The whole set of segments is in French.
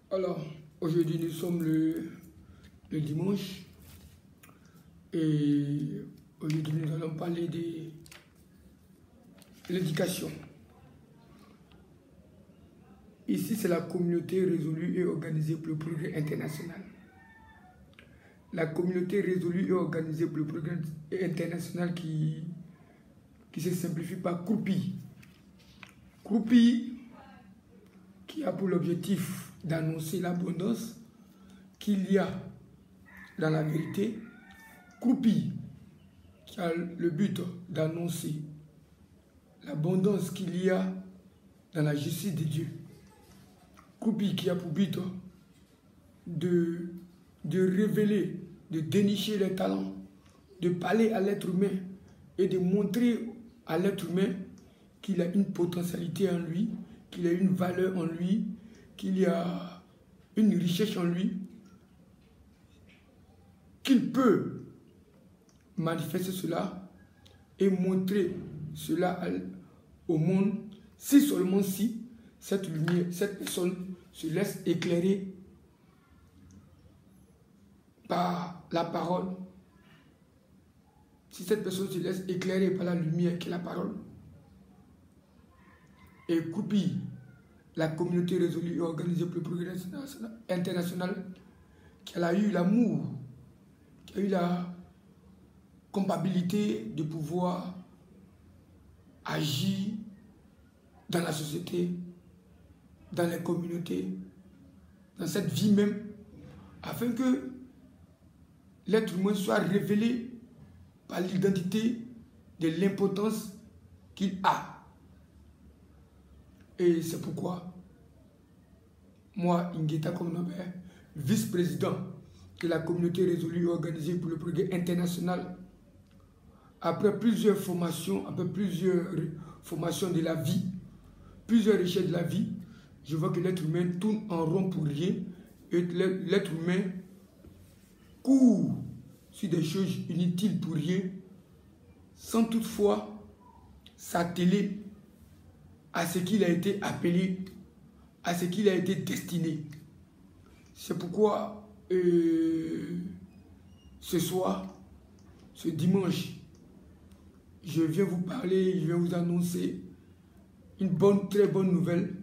Alors, aujourd'hui nous sommes le dimanche et aujourd'hui nous allons parler de l'éducation. Ici, c'est la communauté résolue et organisée pour le progrès international. La communauté résolue et organisée pour le progrès international qui se simplifie par CROUPI. CROUPI qui a pour l'objectif d'annoncer l'abondance qu'il y a dans la vérité. CROUPI qui a le but d'annoncer l'abondance qu'il y a dans la justice de Dieu. CROUPI qui a pour but de révéler, de dénicher les talents, de parler à l'être humain et de montrer à l'être humain qu'il a une potentialité en lui, qu'il a une valeur en lui, qu'il y a une richesse en lui, qu'il peut manifester cela et montrer cela au monde, si seulement si cette lumière, cette personne se laisse éclairer par la parole. Si cette personne se laisse éclairer par la lumière qui est la parole. Et CROUPI, la communauté résolue et organisée pour le progrès international, qui a eu l'amour, qui a eu la compatibilité de pouvoir agir dans la société, dans les communautés, dans cette vie même, afin que l'être humain soit révélé par l'identité de l'importance qu'il a. Et c'est pourquoi, moi, Ingeta Komnobe, vice-président de la communauté résolue et organisée pour le progrès international, après plusieurs formations de la vie, plusieurs richesses de la vie, je vois que l'être humain tourne en rond pour rien et l'être humain court sur des choses inutiles pour rien, sans toutefois s'atteler à ce qu'il a été appelé, à ce qu'il a été destiné. C'est pourquoi ce soir, ce dimanche, je viens vous parler, je viens vous annoncer une très bonne nouvelle.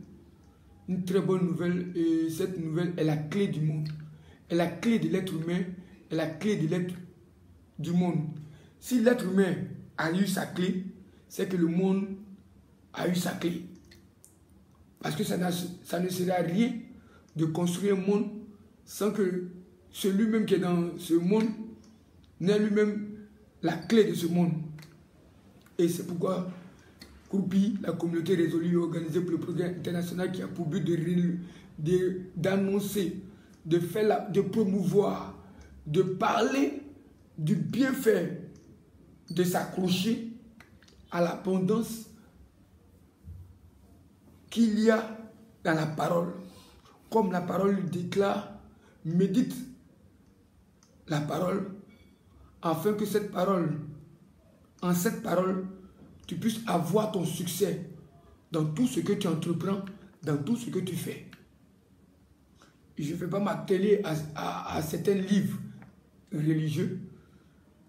Une très bonne nouvelle, et cette nouvelle est la clé du monde. Est la clé de l'être humain, est la clé de l'être du monde. Si l'être humain a eu sa clé, c'est que le monde a eu sa clé. Parce que ça ne sert à rien de construire un monde sans que celui-même qui est dans ce monde n'ait lui-même la clé de ce monde. Et c'est pourquoi CROUPI, la communauté résolue et organisée pour le progrès international, qui a pour but d'annoncer, de promouvoir, de parler du bienfait de s'accrocher à l'abondance qu'il y a dans la parole. Comme la parole déclare, médite la parole, afin que en cette parole, tu puisses avoir ton succès dans tout ce que tu entreprends, dans tout ce que tu fais. Je ne vais pas m'atteler à certains livres religieux,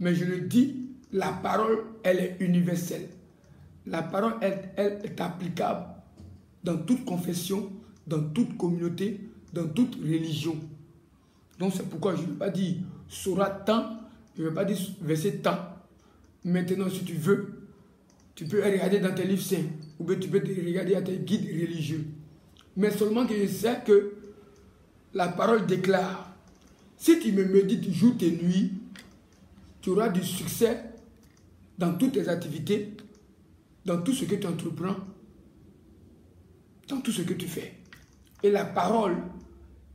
mais je le dis, la parole, elle est universelle. La parole, elle est applicable dans toute confession, dans toute communauté, dans toute religion. Donc c'est pourquoi je ne vais pas dire sourate tant, je ne vais pas dire verset tant. Maintenant, si tu veux, tu peux regarder dans tes livres saints, ou bien tu peux regarder à tes guides religieux. Mais seulement que je sais que la parole déclare, si tu me médites jour et nuit, tu auras du succès dans toutes tes activités, dans tout ce que tu entreprends, dans tout ce que tu fais. Et la parole,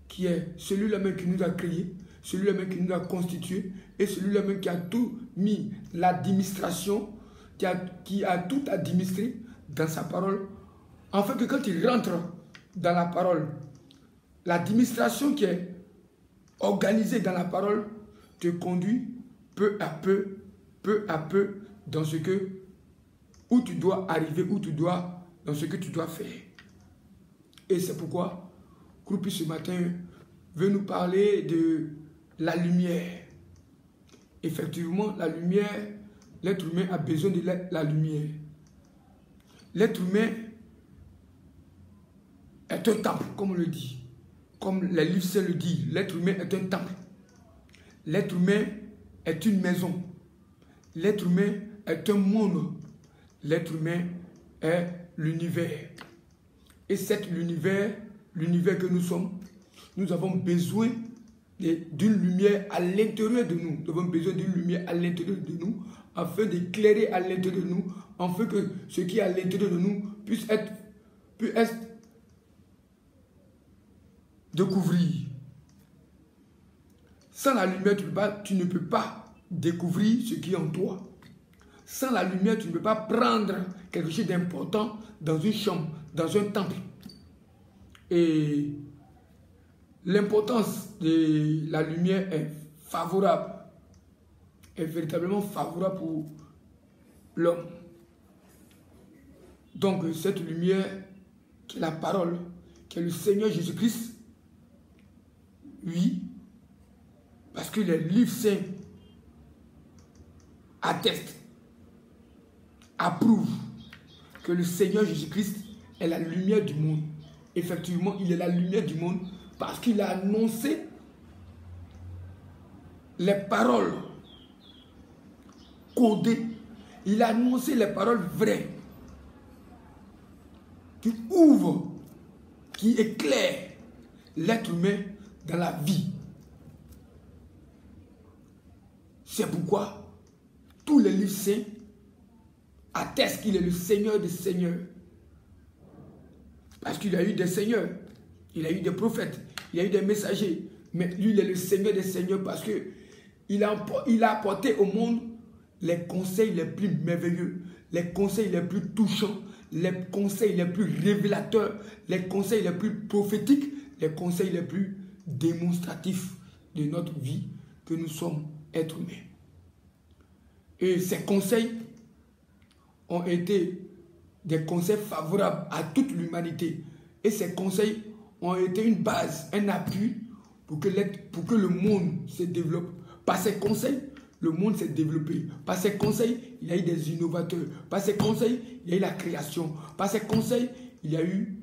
qui est celui-là même qui nous a créés, celui-là même qui nous a constitués, et celui-là même qui a tout mis, l'administration, qui a tout administré dans sa parole, afin que quand il rentre dans la parole, l'administration qui est organisée dans la parole te conduit peu à peu dans ce que, où tu dois arriver, dans ce que tu dois faire. Et c'est pourquoi Kroupi ce matin veut nous parler de la lumière. Effectivement, la lumière, l'être humain a besoin de la lumière. L'être humain est un temple, comme on le dit. Comme les livres saints le disent, l'être humain est un temple. L'être humain est une maison. L'être humain est un monde. L'être humain est l'univers. Et cet univers, l'univers que nous sommes, nous avons besoin d'une lumière à l'intérieur de nous. Nous avons besoin d'une lumière à l'intérieur de nous, afin d'éclairer à l'intérieur de nous, afin que ce qui est à l'intérieur de nous puisse être découvert. Sans la lumière, tu ne peux pas découvrir ce qui est en toi. Sans la lumière, tu ne peux pas prendre quelque chose d'important dans une chambre, dans un temple. Et l'importance de la lumière est favorable, est véritablement favorable pour l'homme. Donc cette lumière, qui est la parole, qui est le Seigneur Jésus-Christ, oui, parce que les livres saints attestent, approuvent que le Seigneur Jésus-Christ est la lumière du monde. Effectivement, il est la lumière du monde parce qu'il a annoncé les paroles codées. Il a annoncé les paroles vraies qui ouvrent, qui éclairent l'être humain dans la vie. C'est pourquoi tous les livres saints attestent qu'il est le Seigneur des Seigneurs. Parce qu'il a eu des seigneurs, il a eu des prophètes, il a eu des messagers. Mais lui, il est le Seigneur des Seigneurs parce qu'il a apporté au monde les conseils les plus merveilleux, les conseils les plus touchants, les conseils les plus révélateurs, les conseils les plus prophétiques, les conseils les plus démonstratifs de notre vie que nous sommes êtres humains. Et ces conseils ont été des conseils favorables à toute l'humanité. Et ces conseils ont été une base, un appui pour que le monde se développe. Par ces conseils, le monde s'est développé. Par ces conseils, il y a eu des innovateurs. Par ces conseils, il y a eu la création. Par ces conseils, il y a eu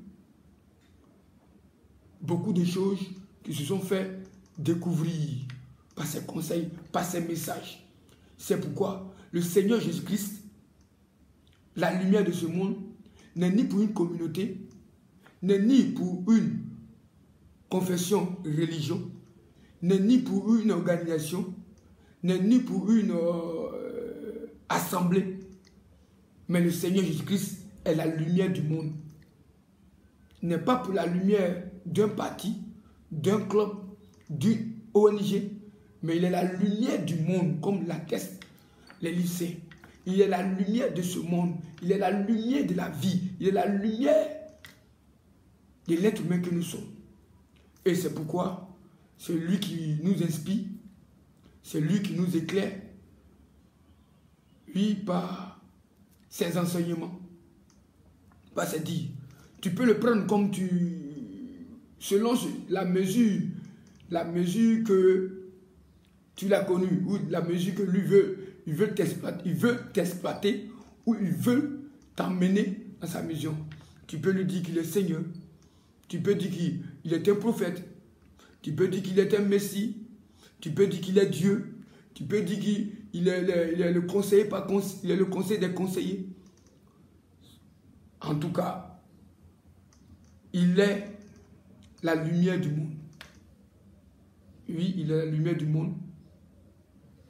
beaucoup de choses qui se sont fait découvrir. Par ces conseils, par ces messages. C'est pourquoi le Seigneur Jésus-Christ, la lumière de ce monde, n'est ni pour une communauté, n'est ni pour une confession, religion, n'est ni pour une organisation, n'est ni pour une assemblée. Mais le Seigneur Jésus-Christ est la lumière du monde. Il n'est pas pour la lumière d'un parti, d'un club, d'une ONG, mais il est la lumière du monde, comme l'attestent les lycées. Il est la lumière de ce monde. Il est la lumière de la vie. Il est la lumière de l'être humain que nous sommes. Et c'est pourquoi c'est lui qui nous inspire. C'est lui qui nous éclaire. Oui, par ses enseignements. Pas c'est dit. Tu peux le prendre comme selon la mesure que tu l'as connu, ou la mesure que lui veut. Il veut t'exploiter ou il veut t'emmener dans sa mission. Tu peux lui dire qu'il est Seigneur. Tu peux dire qu'il est un prophète. Tu peux dire qu'il est un Messie. Tu peux dire qu'il est Dieu. Tu peux dire qu'il est le conseiller, il est le conseil des conseillers. En tout cas, il est la lumière du monde. Oui, il est la lumière du monde.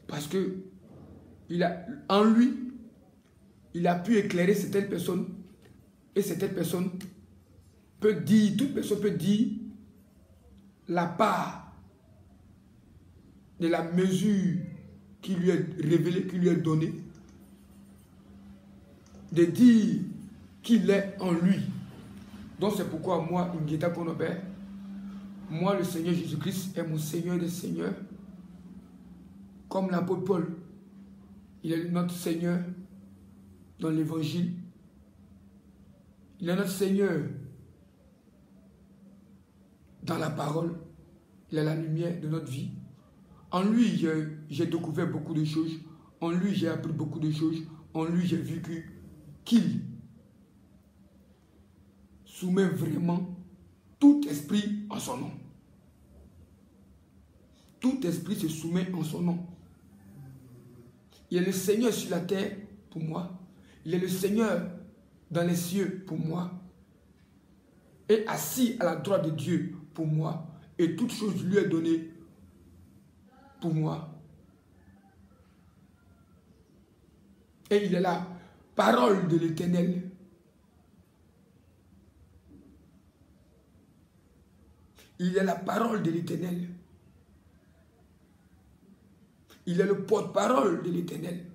Parce que en lui, il a pu éclairer certaines personnes. Et certaines personnes peut dire, toute personne peut dire la part de la mesure qui lui est révélée, qui lui est donnée. De dire qu'il est en lui. Donc c'est pourquoi moi, Ingeta Konopère, moi le Seigneur Jésus-Christ est mon Seigneur des Seigneurs. Comme l'apôtre Paul. Il est notre Seigneur dans l'évangile. Il est notre Seigneur dans la parole. Il est la lumière de notre vie. En lui, j'ai découvert beaucoup de choses. En lui, j'ai appris beaucoup de choses. En lui, j'ai vu qu'il soumet vraiment tout esprit en son nom. Tout esprit se soumet en son nom. Il est le Seigneur sur la terre pour moi. Il est le Seigneur dans les cieux pour moi. Et assis à la droite de Dieu pour moi. Et toute chose lui est donnée pour moi. Et il est la parole de l'Éternel. Il est la parole de l'Éternel. Il est le porte-parole de l'Éternel.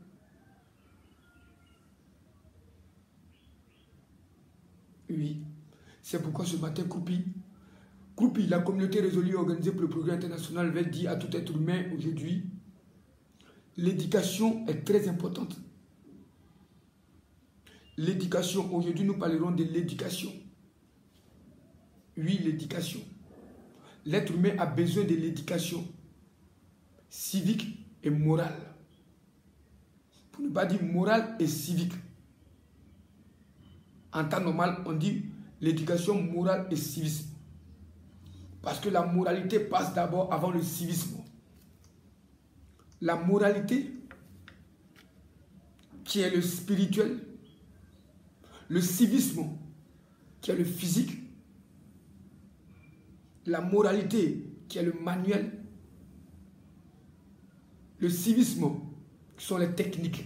Oui, c'est pourquoi ce matin, Croupi, la communauté résolue organisée pour le progrès international, va dire à tout être humain aujourd'hui, l'éducation est très importante. L'éducation, aujourd'hui nous parlerons de l'éducation. Oui, l'éducation. L'être humain a besoin de l'éducation civique et morale. Pour ne pas dire morale et civique. En temps normal, on dit l'éducation morale et civisme. Parce que la moralité passe d'abord avant le civisme. La moralité, qui est le spirituel, le civisme, qui est le physique, la moralité, qui est le manuel, le civisme, qui sont les techniques.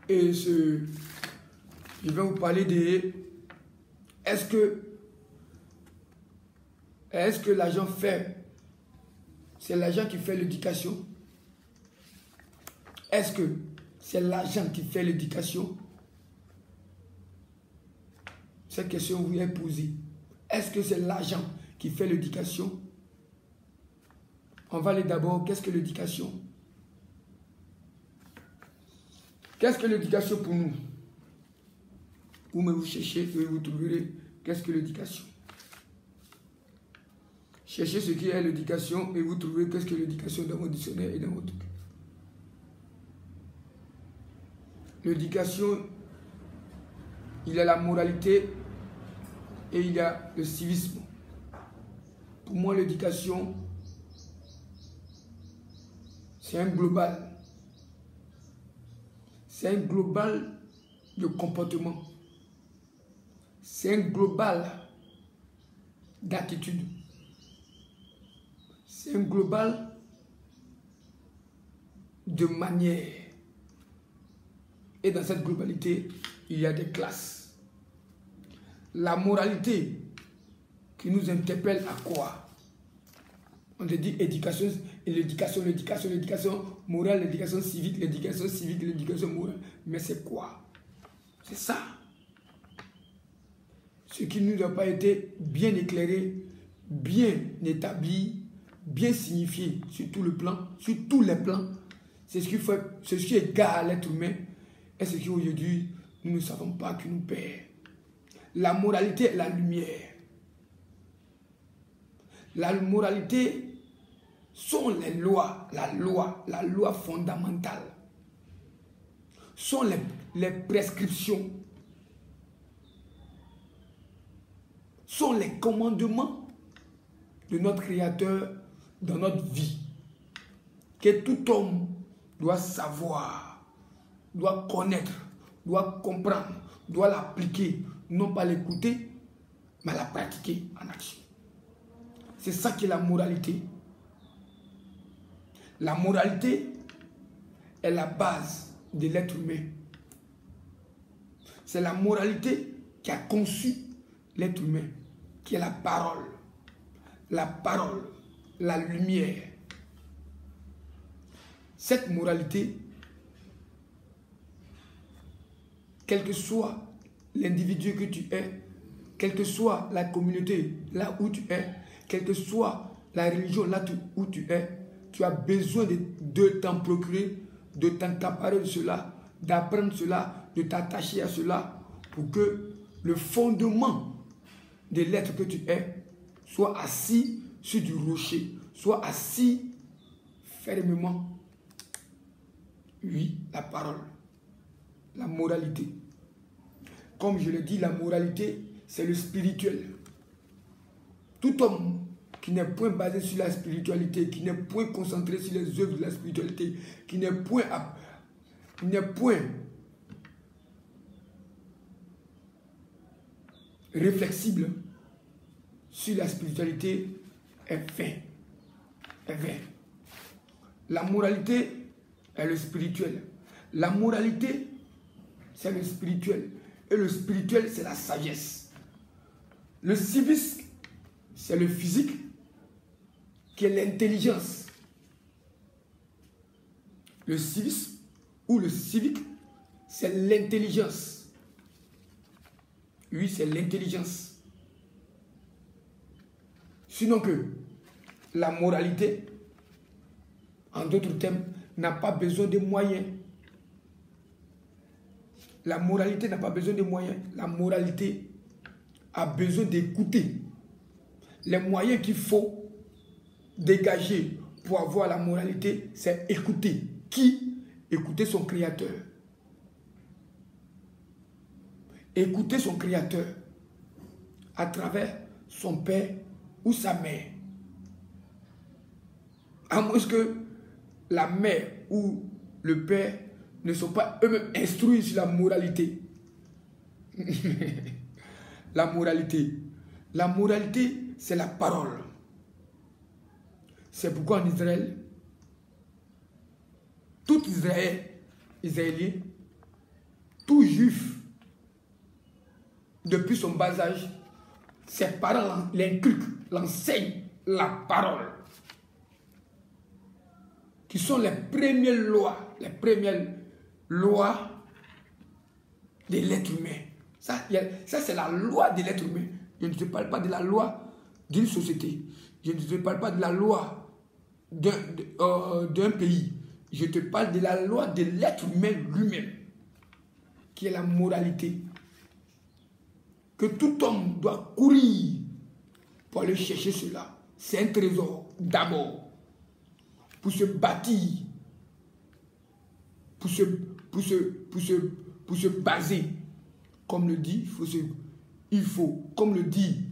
Et je vais vous parler de est-ce que l'agent fait, c'est l'agent qui fait l'éducation? Est-ce que c'est l'agent qui fait l'éducation? Cette question vous est posée. Est-ce que c'est l'agent qui fait l'éducation? On va aller d'abord, qu'est-ce que l'éducation? Qu'est-ce que l'éducation pour nous? Où me vous cherchez et vous trouverez qu'est-ce que l'éducation. Cherchez ce qui est l'éducation et vous trouverez qu'est-ce que l'éducation dans votre dictionnaire et dans votre truc. L'éducation, il y a la moralité et il y a le civisme. Pour moi, l'éducation, c'est un global. C'est un global de comportement. C'est un global d'attitude. C'est un global de manière. Et dans cette globalité, il y a des classes. La moralité qui nous interpelle à quoi? On te dit éducation, l'éducation morale, l'éducation civique, l'éducation morale. Mais c'est quoi? C'est ça. Ce qui ne nous a pas été bien éclairé, bien établi, bien signifié sur tout le plan, sur tous les plans. C'est ce qui fait, c'est ce qui égare l'être humain et ce qui aujourd'hui nous ne savons pas qui nous perd. La moralité est la lumière. La moralité sont les lois, la loi fondamentale. Sont les prescriptions. Sont les commandements de notre Créateur dans notre vie. Que tout homme doit savoir, doit connaître, doit comprendre, doit l'appliquer, non pas l'écouter, mais la pratiquer en action. C'est ça qui est la moralité. La moralité est la base de l'être humain. C'est la moralité qui a conçu l'être humain, qui est la parole, la lumière. Cette moralité, quel que soit l'individu que tu es, quelle que soit la communauté là où tu es, quelle que soit la religion là où tu es, tu as besoin de t'en procurer, de t'accaparer de cela, d'apprendre cela, de t'attacher à cela, pour que le fondement de l'être que tu es Sois assis sur du rocher. Sois assis fermement. Oui, la parole. La moralité. Comme je l'ai dit, la moralité, c'est le spirituel. Tout homme qui n'est point basé sur la spiritualité, qui n'est point concentré sur les œuvres de la spiritualité, qui n'est point réflexible sur la spiritualité, est vain. Est vain. La moralité est le spirituel. La moralité, c'est le spirituel. Et le spirituel, c'est la sagesse. Le civisme, c'est le physique, qui est l'intelligence. Le civisme ou le civique, c'est l'intelligence. Oui, c'est l'intelligence. Sinon que la moralité, en d'autres termes, n'a pas besoin de moyens. La moralité n'a pas besoin de moyens. La moralité a besoin d'écouter. Les moyens qu'il faut dégager pour avoir la moralité, c'est écouter. Qui? Écouter son Créateur. Écouter son Créateur à travers son père ou sa mère. À moins que la mère ou le père ne sont pas eux-mêmes instruits sur la moralité. La moralité. La moralité, c'est la parole. C'est pourquoi en Israël, tout Israélien, tout juif, depuis son bas âge, ses parents l'inculquent, l'enseignent la parole. Qui sont les premières lois de l'être humain. Ça c'est la loi de l'être humain. Je ne te parle pas de la loi d'une société. Je ne te parle pas de la loi d'un pays. Je te parle de la loi de l'être humain lui-même, qui est la moralité. Que tout homme doit courir pour aller chercher cela. C'est un trésor d'abord. Pour se bâtir, pour se baser, comme le dit, il faut, comme le dit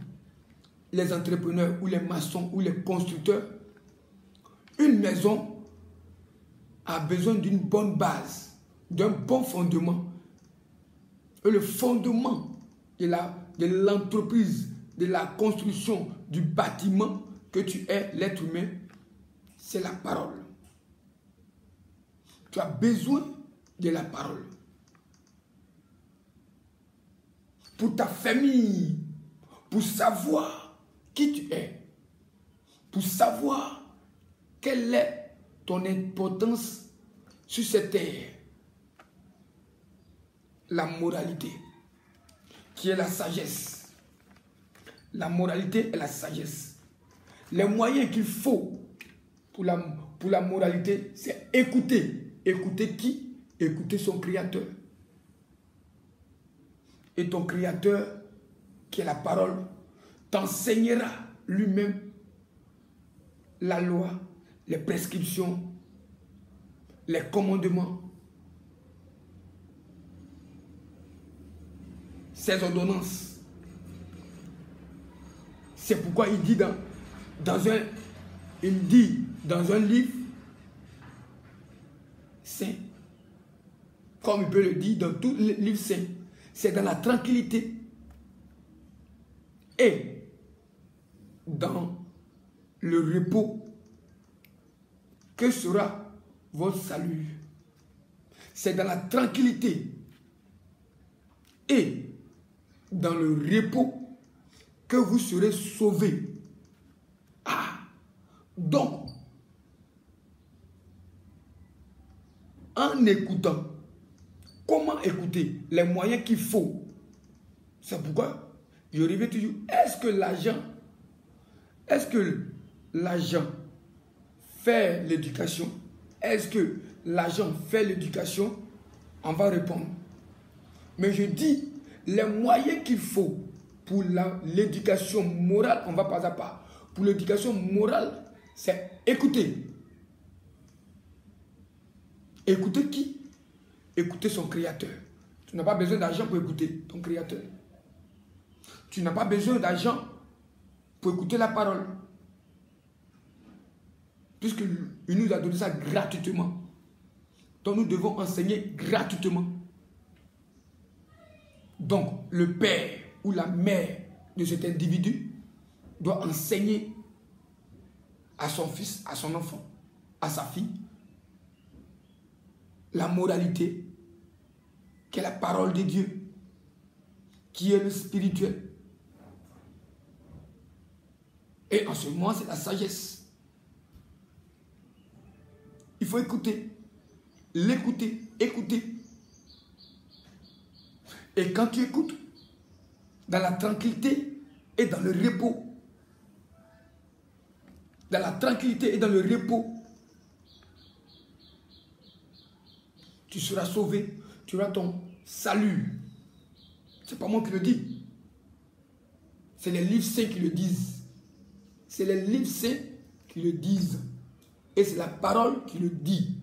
les entrepreneurs ou les maçons ou les constructeurs, une maison a besoin d'une bonne base, d'un bon fondement. Et le fondement de l'entreprise, de la construction, du bâtiment que tu es, l'être humain, c'est la parole. Tu as besoin de la parole. Pour ta famille, pour savoir qui tu es, pour savoir quelle est ton importance sur cette terre. La moralité, qui est la sagesse. La moralité est la sagesse. Les moyens qu'il faut pour la moralité, c'est écouter. Écouter qui? Écouter son Créateur. Et ton Créateur, qui est la parole, t'enseignera lui-même la loi, les prescriptions, les commandements, ses ordonnances. C'est pourquoi il dit dans un livre saint, comme il peut le dire dans tout le livre saint, c'est dans la tranquillité et dans le repos que sera votre salut. C'est dans la tranquillité et dans le repos que vous serez sauvés. Ah, donc, en écoutant, comment écouter? Les moyens qu'il faut. C'est pourquoi je reviens toujours. Est-ce que l'argent fait l'éducation? Est-ce que l'argent fait l'éducation? On va répondre. Mais je dis, les moyens qu'il faut Pour l'éducation morale, on va pas à pas. Pour l'éducation morale, c'est écouter. Écouter qui? Écouter son créateur. Tu n'as pas besoin d'argent pour écouter ton créateur. Tu n'as pas besoin d'argent pour écouter la parole. Puisqu'il nous a donné ça gratuitement. Donc nous devons enseigner gratuitement. Donc le père ou la mère de cet individu doit enseigner à son fils, à son enfant, à sa fille, la moralité, qui est la parole de Dieu, qui est le spirituel. Et en ce moment, c'est la sagesse. Il faut écouter, l'écouter, écouter. Et quand tu écoutes, dans la tranquillité et dans le repos, dans la tranquillité et dans le repos, tu seras sauvé, tu auras ton salut. Ce n'est pas moi qui le dis. C'est les livres saints qui le disent. C'est les livres saints qui le disent. Et c'est la parole qui le dit.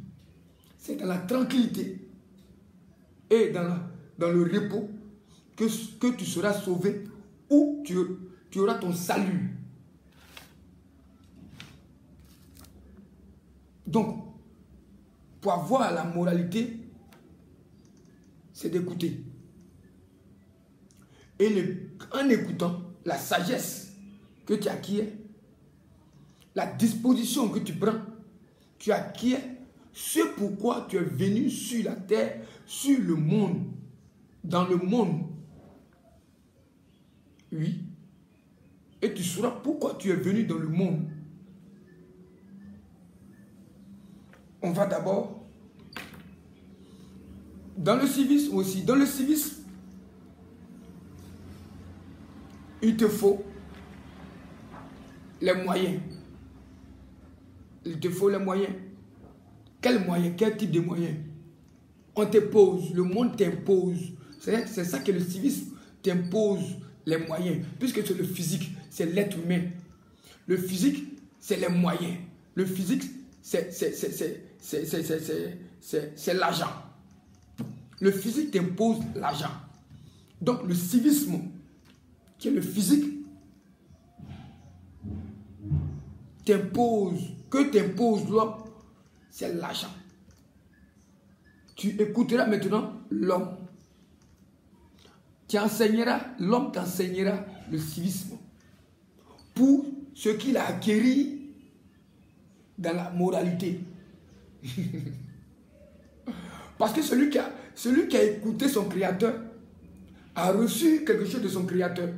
C'est dans la tranquillité et dans le repos que tu seras sauvé ou tu auras ton salut. Donc, pour avoir la moralité, c'est d'écouter. Et en écoutant, la sagesse que tu acquiers, la disposition que tu prends, tu acquiers ce pourquoi tu es venu sur la terre, sur le monde, dans le monde. Oui. Et tu sauras pourquoi tu es venu dans le monde. On va d'abord dans le civisme aussi. Dans le civisme, il te faut les moyens. Il te faut les moyens. Quels moyens? Quel type de moyens? On te pose, le monde t'impose. C'est ça que le civisme t'impose les moyens. Puisque c'est le physique, c'est l'être humain. Le physique, c'est les moyens. Le physique, c'est l'argent. Le physique t'impose l'argent. Donc le civisme, qui est le physique, t'impose l'homme, c'est l'argent. Tu écouteras maintenant l'homme. L'homme t'enseignera le civisme pour ce qu'il a acquis dans la moralité. Parce que celui qui a écouté son créateur a reçu quelque chose de son créateur.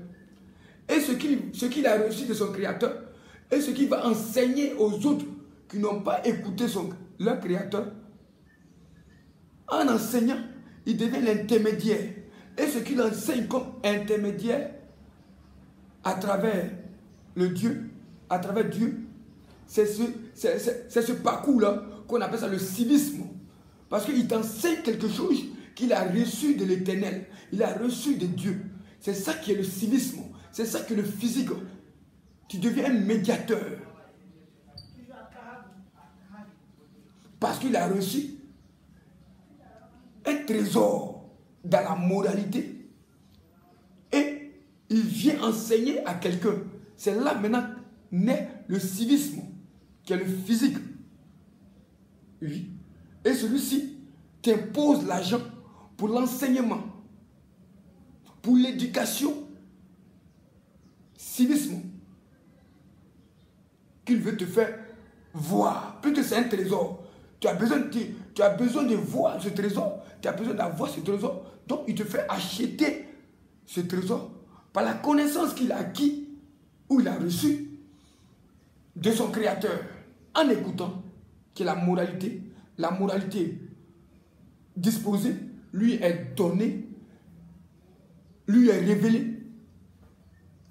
Et ce qu'il a reçu de son créateur et ce qu'il va enseigner aux autres qui n'ont pas écouté leur créateur, en enseignant, il devient l'intermédiaire. Et ce qu'il enseigne comme intermédiaire à travers Dieu, c'est ce parcours-là qu'on appelle ça le civisme. Parce qu'il t'enseigne quelque chose qu'il a reçu de l'Éternel. Il a reçu de Dieu. C'est ça qui est le civisme. C'est ça qui est le physique. Tu deviens un médiateur. Parce qu'il a reçu un trésor dans la moralité. Et il vient enseigner à quelqu'un. C'est là maintenant naît le civisme, qui est le physique. Oui. Et celui-ci t'impose l'argent pour l'enseignement, pour l'éducation, civisme, qu'il veut te faire voir. Puisque c'est un trésor, tu as besoin de voir ce trésor, tu as besoin d'avoir ce trésor. Donc il te fait acheter ce trésor par la connaissance qu'il a acquis ou il a reçu de son créateur, en écoutant, qui est la moralité. La moralité disposée, lui est donnée, lui est révélée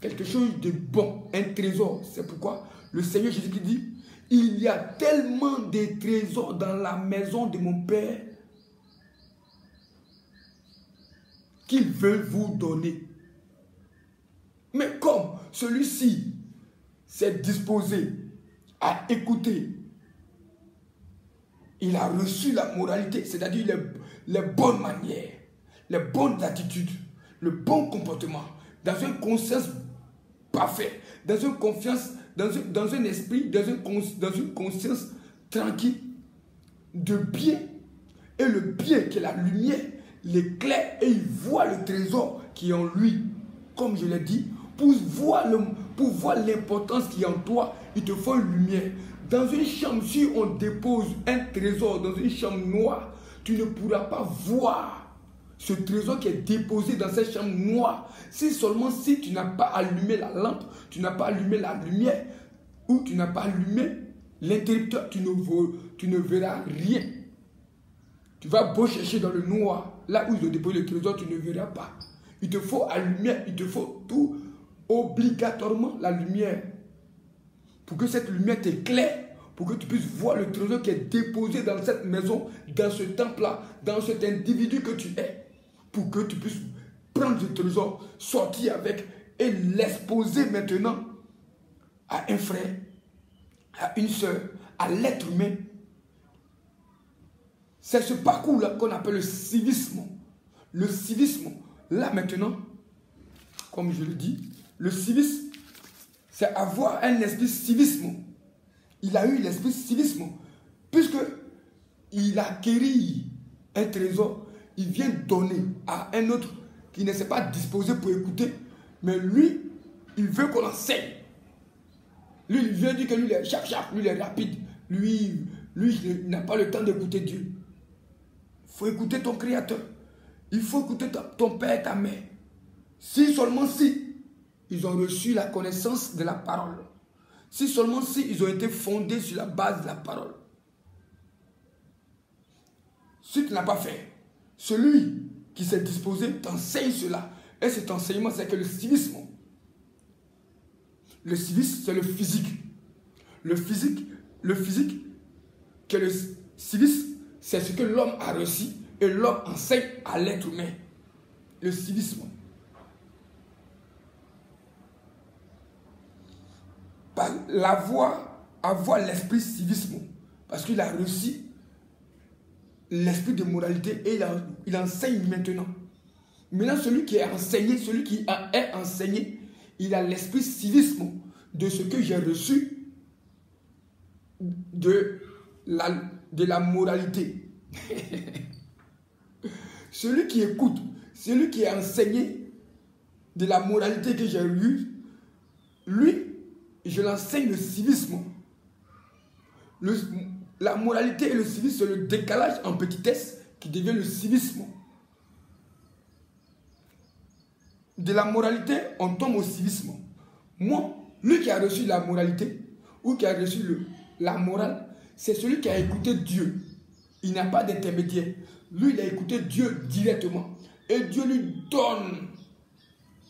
quelque chose de bon, un trésor. C'est pourquoi le Seigneur Jésus-Christ dit, il y a tellement de trésors dans la maison de mon Père qu'il veut vous donner. Mais comme celui-ci s'est disposé à écouter, il a reçu la moralité, c'est-à-dire les bonnes manières, les bonnes attitudes, le bon comportement, dans une conscience parfaite, dans une confiance, dans un esprit, dans une conscience tranquille, de bien. Et le bien qui est la lumière l'éclaire et il voit le trésor qui est en lui. Comme je l'ai dit, pour voir l'importance qui est en toi, il te faut une lumière. Dans une chambre, si on dépose un trésor dans une chambre noire, tu ne pourras pas voir ce trésor qui est déposé dans cette chambre noire. Si seulement si tu n'as pas allumé la lampe, tu n'as pas allumé la lumière, ou tu n'as pas allumé l'interrupteur, tu ne verras rien. Tu vas beau chercher dans le noir, là où ils ont déposé le trésor, tu ne verras pas. Il te faut la lumière, il te faut tout, obligatoirement la lumière. Pour que cette lumière t'éclaire, pour que tu puisses voir le trésor qui est déposé dans cette maison, dans ce temple-là, dans cet individu que tu es. Pour que tu puisses prendre ce trésor, sortir avec et l'exposer maintenant à un frère, à une soeur, à l'être humain. C'est ce parcours-là qu'on appelle le civisme. Le civisme, là maintenant, comme je le dis, le civisme, c'est avoir un esprit civisme. Il a eu l'esprit civisme. Puisque il a acquis un trésor, il vient donner à un autre qui ne s'est pas disposé pour écouter. Mais lui, il veut qu'on enseigne. Lui, il vient dire que lui, il est chap-chap, lui, il est rapide. Lui, il n'a pas le temps d'écouter Dieu. Il faut écouter ton Créateur. Il faut écouter ton Père et ta Mère. Si seulement si ils ont reçu la connaissance de la parole. Si seulement si ils ont été fondés sur la base de la parole. Si tu n'as pas fait, celui qui s'est disposé t'enseigne cela. Et cet enseignement, c'est que le civisme. Le civisme, c'est le physique. Le physique, que le civisme, c'est ce que l'homme a reçu et l'homme enseigne à l'être humain. Le civisme. Avoir l'esprit civisme. Parce qu'il a reçu l'esprit de moralité et il enseigne maintenant. Maintenant, celui qui est enseigné, il a l'esprit civisme de ce que j'ai reçu de la moralité. Celui qui écoute, celui qui est enseigné de la moralité que j'ai eue, lui, je l'enseigne le civisme. La moralité et le civisme, c'est le décalage en petitesse qui devient le civisme. De la moralité, on tombe au civisme. Moi, lui qui a reçu la moralité, ou qui a reçu la morale, c'est celui qui a écouté Dieu. Il n'a pas d'intermédiaire. Lui, il a écouté Dieu directement. Et Dieu lui donne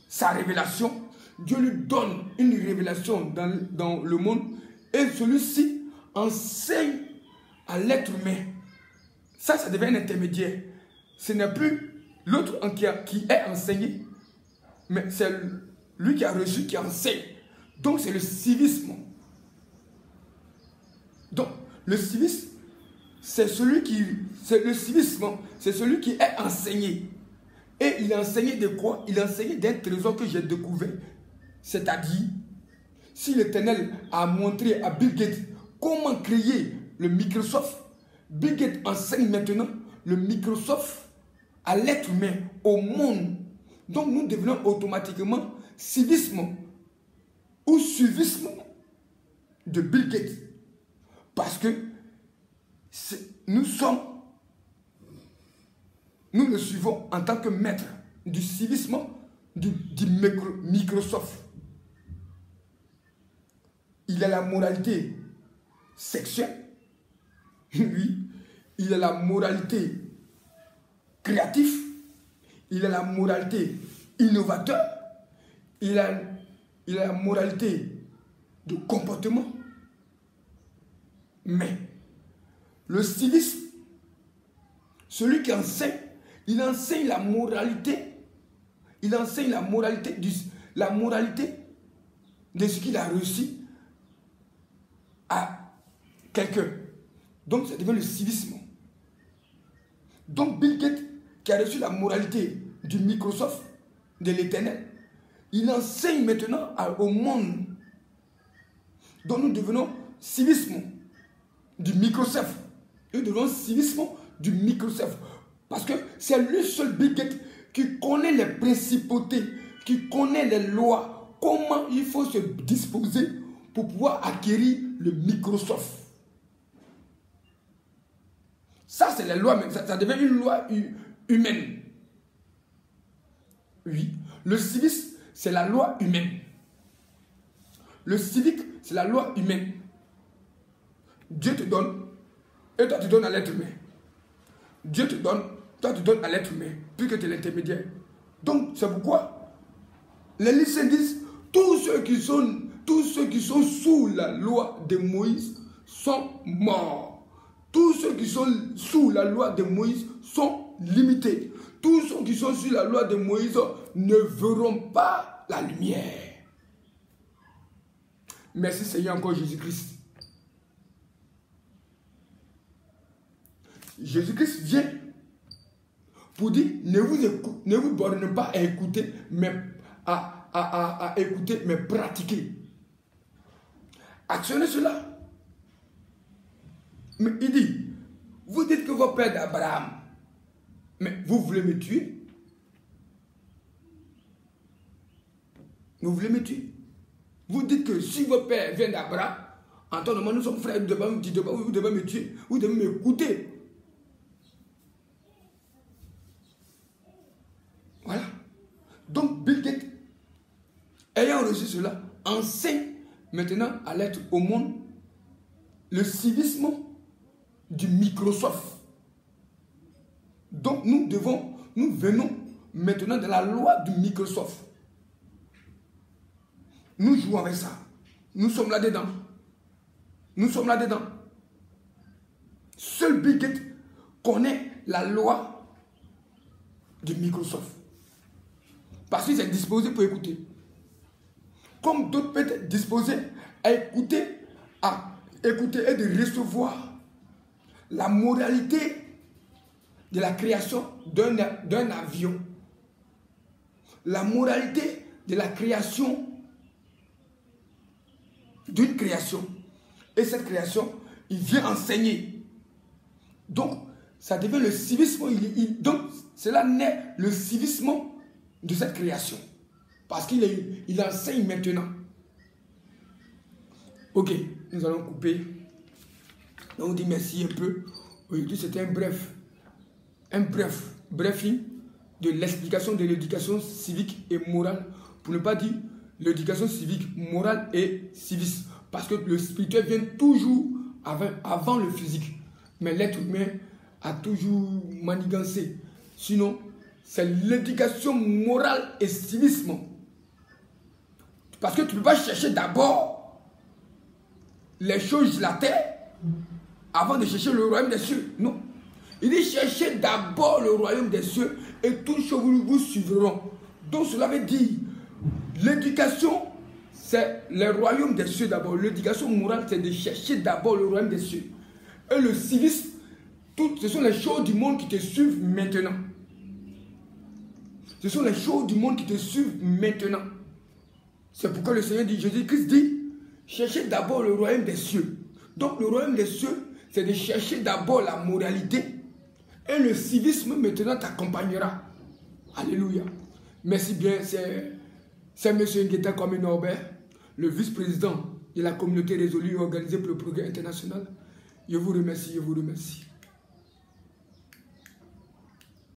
sa révélation. Dieu lui donne une révélation dans le monde. Et celui-ci enseigne à l'être humain. Ça devient un intermédiaire. Ce n'est plus l'autre qui est enseigné, mais c'est lui qui a reçu, qui enseigne. Donc c'est le civisme. Donc le civisme, c'est celui qui est enseigné. Et il est enseigné de quoi? Il est enseigné d'un trésor que j'ai découvert. C'est-à-dire, si l'Éternel a montré à Bill Gates comment créer le Microsoft, Bill Gates enseigne maintenant le Microsoft à l'être humain, au monde. Donc nous devenons automatiquement civisme ou suivisme de Bill Gates. Parce que nous le suivons en tant que maître du civisme du Microsoft. Il a la moralité sexuelle, oui. Il a la moralité créative, il a la moralité innovateur, il a la moralité de comportement. Mais le civisme, celui qui enseigne, il enseigne la moralité. Il enseigne la moralité la moralité de ce qu'il a reçu à quelqu'un. Donc ça devient le civisme. Donc Bill Gates, qui a reçu la moralité du Microsoft, de l'Éternel, il enseigne maintenant au monde. Donc nous devenons civisme du Microsoft. Nous devenons civisme du Microsoft. Parce que c'est le seul Bill Gates qui connaît les principautés, qui connaît les lois, comment il faut se disposer pour pouvoir acquérir le Microsoft. Ça, c'est la loi, mais ça devient une loi humaine. Oui, le civisme, c'est la loi humaine. Le civique, c'est la loi humaine. Dieu te donne, et toi tu donnes à l'être humain. Dieu te donne, toi tu donnes à l'être humain, plus que tu es l'intermédiaire. Donc, c'est pourquoi les lycéens disent, tous ceux qui sont sous la loi de Moïse sont morts. Tous ceux qui sont sous la loi de Moïse sont limités. Tous ceux qui sont sous la loi de Moïse ne verront pas la lumière. Merci Seigneur encore Jésus-Christ. Jésus-Christ vient pour dire, ne vous bornez pas à écouter, mais à écouter, mais pratiquer. Actionnez cela. Mais il dit, vous dites que vos pères d'Abraham, mais vous voulez me tuer? Vous voulez me tuer? Vous dites que si vos pères viennent d'Abraham, en tant que nous sommes frères, vous devez me tuer, vous devez m'écouter. Voilà. Donc Bill Gates, ayant reçu cela, enseigne maintenant à l'être au monde le civisme du Microsoft. Donc nous venons maintenant de la loi du Microsoft. Nous jouons avec ça. Nous sommes là-dedans. Nous sommes là-dedans. Seul Bill Gates connaît la loi du Microsoft. Parce qu'il s'est disposé pour écouter. Comme d'autres peuvent être disposés à écouter et de recevoir la moralité de la création d'un avion. La moralité de la création d'une création. Et cette création, il vient enseigner. Donc, ça devient le civisme. Donc, cela naît le civisme de cette création. Parce qu'il enseigne maintenant. Ok, nous allons couper. On dit merci un peu. Aujourd'hui, c'était un bref briefing de l'explication de l'éducation civique et morale. Pour ne pas dire l'éducation civique, morale et civisme. Parce que le spirituel vient toujours avant le physique. Mais l'être humain a toujours manigancé. Sinon, c'est l'éducation morale et civisme. Parce que tu ne peux pas chercher d'abord les choses de la terre avant de chercher le royaume des cieux. Non. Il dit cherchez d'abord le royaume des cieux et toutes choses vous suivront. Donc cela veut dire l'éducation, c'est le royaume des cieux d'abord. L'éducation morale, c'est de chercher d'abord le royaume des cieux. Et le civisme, ce sont les choses du monde qui te suivent maintenant. Ce sont les choses du monde qui te suivent maintenant. C'est pourquoi le Seigneur dit, Jésus-Christ dit, cherchez d'abord le royaume des cieux. Donc le royaume des cieux, c'est de chercher d'abord la moralité. Et le civisme maintenant t'accompagnera. Alléluia. Merci bien, c'est M. Ngueta Kwame Norbert, le vice-président de la communauté résolue et organisée pour le progrès international. Je vous remercie, je vous remercie.